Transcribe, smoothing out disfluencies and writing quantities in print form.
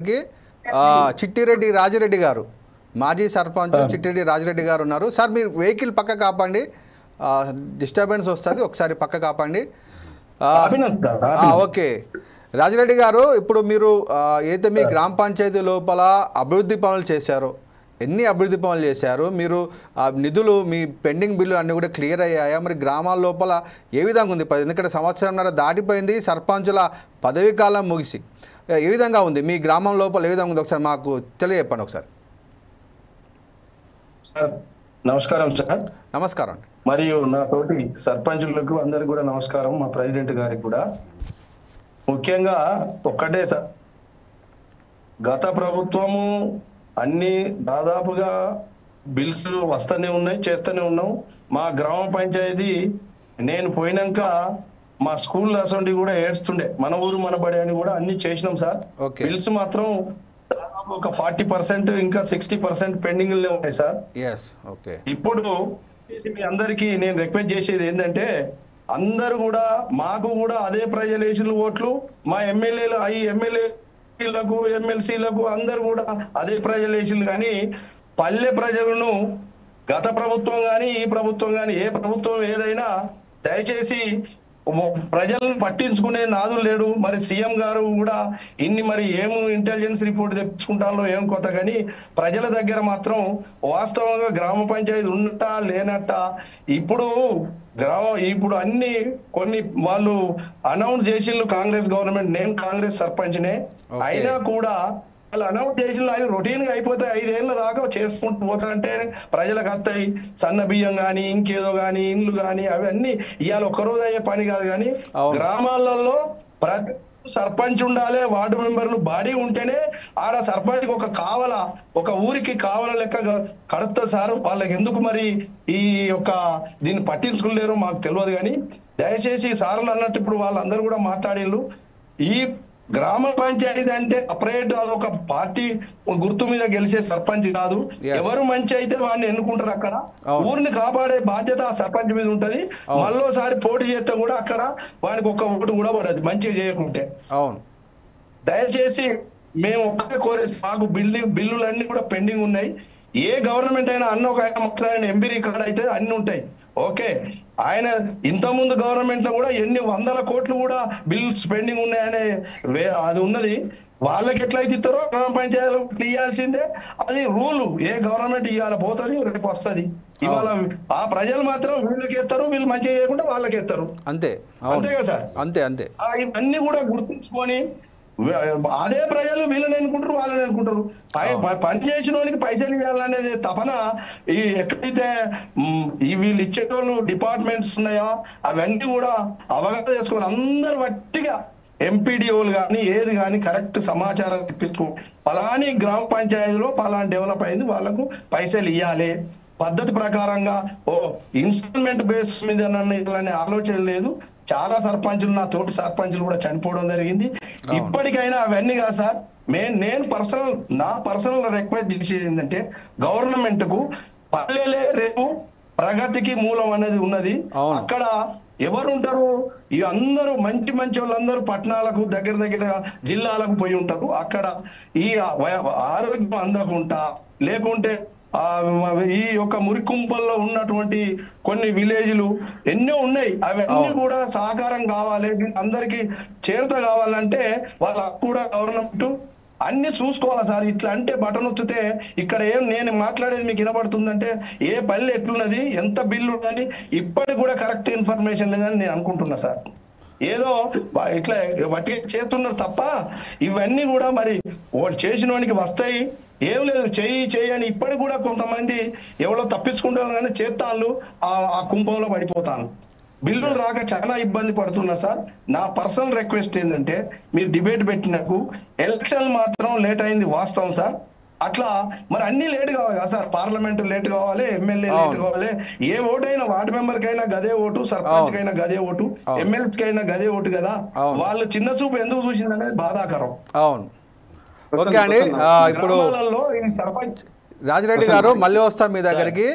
కి చిట్టిరెడ్డి రాజిరెడ్డి గారు మాజీ సర్పంచ్ చిట్టిరెడ్డి రాజిరెడ్డి గారు ఉన్నారు. సార్ మీరు వెహికల్ పక్క కాపండి, డిస్టర్బెన్స్ వస్తుంది, ఒకసారి పక్క కాపండి. ఓకే రాజిరెడ్డి గారు, ఇప్పుడు మీరు అయితే మీ గ్రామ పంచాయతీ లోపల అభివృద్ధి పనులు చేశారు, ఎన్ని అభివృద్ధి పనులు చేశారు మీరు? నిధులు మీ పెండింగ్ బిల్లు అన్నీ కూడా క్లియర్ అయ్యాయా? మరి గ్రామాల లోపల ఏ విధంగా ఉంది? ఎందుకంటే సంవత్సరంన్నర దాటిపోయింది సర్పంచుల పదవీ కాలం ముగిసి. ఏ విధంగా ఉంది మీ గ్రామం లోపల, ఏ విధంగా ఉంది ఒకసారి మాకు తెలియజెప్పండి ఒకసారి. సార్ నమస్కారం సార్. నమస్కారం. మరియు నా తోటి సర్పంచులకు అందరికి కూడా నమస్కారం, మా ప్రెసిడెంట్ గారికి కూడా. ముఖ్యంగా ఒక్కటే సార్, గత ప్రభుత్వము అన్ని దాదాపుగా బిల్స్ వస్తూనే ఉన్నాయి, చేస్తూనే ఉన్నాం. మా గ్రామ పంచాయతీ నేను పోయినాక మా స్కూల్ అసెంబ్లీ కూడా ఏడుస్తుండే, మన ఊరు మన బడి అని కూడా అన్ని చేసినాం సార్. బిల్స్ మాత్రం దాదాపు ఒక 40% ఇంకా 60% పెండింగ్ ఉన్నాయి సార్. ఇప్పుడు మీ అందరికి నేను రిక్వెస్ట్ చేసేది ఏంటంటే, అందరూ కూడా మాకు కూడా అదే ప్రజలేషన్ ఓట్లు, మా ఎమ్మెల్యేలు ఎమ్మెల్యేలకు ఎమ్మెల్సీలకు అందరు కూడా అదే ప్రజలేషన్. కానీ పల్లె ప్రజలను గత ప్రభుత్వం కానీ ఈ ప్రభుత్వం కానీ ఏ ప్రభుత్వం ఏదైనా దయచేసి ప్రజలను పట్టించుకునే నాదులు లేడు. మరి సీఎం గారు కూడా ఇన్ని మరి ఏం ఇంటెలిజెన్స్ రిపోర్ట్ తెప్పించుకుంటాలో ఏం కొత్త, కానీ ప్రజల దగ్గర మాత్రం వాస్తవంగా గ్రామ పంచాయతీ ఉన్నట్ట లేనట్ట. ఇప్పుడు అన్ని కొన్ని వాళ్ళు అనౌన్స్ చేసిండ్రు కాంగ్రెస్ గవర్నమెంట్, నేను కాంగ్రెస్ సర్పంచ్నే అయినా కూడా వాళ్ళు అనౌన్స్ చేసిన అవి రొటీన్ గా అయిపోతాయి. 5 ఏళ్ల దాకా చేసుకుంటూ పోతారంటే ప్రజలకు వస్తాయి సన్న బియ్యం కానీ ఇంకేదో కానీ ఇండ్లు కానీ, అవన్నీ ఇవాళ ఒక్కరోజు అయ్యే పని కాదు. కానీ గ్రామాలలో ప్రతి సర్పంచ్ ఉండాలి, వార్డు మెంబర్లు బాడీ ఉంటేనే ఆడ సర్పంచ్ ఒక ఊరికి కావాల లెక్క కడతా సార్. వాళ్ళకి ఎందుకు మరి ఈ దీన్ని పట్టించుకోలేరు మాకు తెలియదు. కానీ దయచేసి సార్లు అన్నట్టు ఇప్పుడు వాళ్ళందరూ కూడా మాట్లాడిళ్ళు, ఈ గ్రామ పంచాయతీ అంటే సపరేట్ అదొక పార్టీ గుర్తు మీద గెలిచే సర్పంచ్ కాదు. ఎవరు మంచి అయితే వాడిని ఎన్నుకుంటారు. అక్కడ ఊరిని కాపాడే బాధ్యత ఆ సర్పంచ్ మీద ఉంటది. మళ్ళోసారి పోటీ చేస్తే కూడా అక్కడ వానికి ఒక్క ఓటు కూడా పడదు మంచిగా చేయకుంటే. దయచేసి మేము ఒక్కటే కోరేసి, మాకు బిల్లులన్నీ కూడా పెండింగ్ ఉన్నాయి. ఏ గవర్నమెంట్ అయినా అన్న ఒక మాట్లాడిన ఎంపీ రికార్డ్ అయితే అన్ని ఉంటాయి. ఓకే, ఆయన ఇంతకుముందు గవర్నమెంట్ లో కూడా ఎన్ని 100 కోట్లు కూడా బిల్స్ పెండింగ్ ఉన్నాయనే అది ఉన్నది. వాళ్ళకి ఎట్లయితే ఇస్తారో గ్రామ పంచాయతీలకు ఇవ్వాల్సిందే, అది రూల్. ఏ గవర్నమెంట్ ఇవాళ పోతుంది రేపు వస్తుంది. ఇవాళ ఆ ప్రజలు మాత్రం వీళ్ళకి ఎత్తారు, వీళ్ళు మంచిగా చేయకుండా వాళ్ళకి ఎత్తారు. అంతే కదా సార్? అంతే. ఇవన్నీ కూడా గుర్తుంచుకొని అదే ప్రజలు వీళ్ళని ఎన్నుకుంటారు, వాళ్ళని ఎన్నుకుంటారు. పని చేసిన వానికి పైసలు ఇవ్వాలనేది తపన. ఎక్కడైతే వీళ్ళు ఇచ్చేటోళ్ళు డిపార్ట్మెంట్స్ ఉన్నాయో అవన్నీ కూడా అవగాహన చేసుకోవాలి. అందరు వట్టిగా ఎంపీడీఓలు కానీ ఏది కానీ కరెక్ట్ సమాచారం తెప్పించుకో, పలాని గ్రామ పంచాయతీలో పలాని డెవలప్ అయింది, వాళ్ళకు పైసలు ఇవ్వాలి పద్ధతి ప్రకారంగా. ఇన్స్టాల్మెంట్ బేస్ మీద ఇలానే ఆలోచన లేదు. చాలా సర్పంచులు, నా తోటి సర్పంచులు కూడా చనిపోవడం జరిగింది. ఇప్పటికైనా అవన్నీ కాదు సార్. నా పర్సనల్ రిక్వెస్ట్ చేసేది ఏంటంటే, గవర్నమెంట్ కు పల్లెలే రేపు ప్రగతికి మూలం అనేది ఉన్నది. అక్కడ ఎవరు ఉంటారు? ఇవి అందరూ మంచి వాళ్ళందరూ పట్టణాలకు దగ్గర జిల్లాలకు పోయి ఉంటారు. అక్కడ ఈ ఆరోగ్యం అందకుండా లేకుంటే ఈ మురికుంపల్లో ఉన్నటువంటి కొన్ని విలేజ్లు ఎన్నో ఉన్నాయి. అవన్నీ కూడా సహకారం కావాలి, అందరికి చేరత కావాలంటే వాళ్ళకు కూడా గవర్నమెంట్ అన్ని చూసుకోవాలి సార్. ఇట్లా అంటే బటన్ నొత్తితే ఇక్కడ నేను మాట్లాడేది మీకు వినబడుతుందంటే ఏ పల్లె ఎట్లున్నది, ఎంత బిల్లు ఉన్నది, ఇప్పటికి కూడా కరెక్ట్ ఇన్ఫర్మేషన్ లేదని నేను అనుకుంటున్నా సార్. ఏదో ఇట్లా వట్టిగా చేస్తున్నారు తప్ప ఇవన్నీ కూడా మరి చేసిన వానికి వస్తాయి. ఏం లేదు, చెయ్యి అని ఇప్పటికి కూడా కొంతమంది ఎవరో తప్పించుకుంటారు కానీ చేస్తాను ఆ కుంభంలో పడిపోతాను. బిల్లులు రాక చాలా ఇబ్బంది పడుతున్నారు సార్. నా పర్సనల్ రిక్వెస్ట్ ఏంటంటే, మీరు డిబేట్ పెట్టినప్పుడు ఎలక్షన్ మాత్రం లేట్ అయింది వాస్తవం సార్. అట్లా మరి అన్ని లేట్ కావాలి కదా సార్? పార్లమెంట్ లేట్ కావాలి, ఎమ్మెల్యే లేట్ కావాలి. ఏ ఓటైనా వార్డు మెంబర్ కైనా గదే ఓటు, సర్పంచ్ కైనా గదే ఓటు, ఎమ్మెల్సీ కైనా గదే ఓటు కదా. వాళ్ళు చిన్న చూపు ఎందుకు చూసిందనేది బాధాకరం. ఓకే అండి, ఇప్పుడు రాజిరెడ్డి గారు మళ్ళీ వస్తాం మీ దగ్గరికి.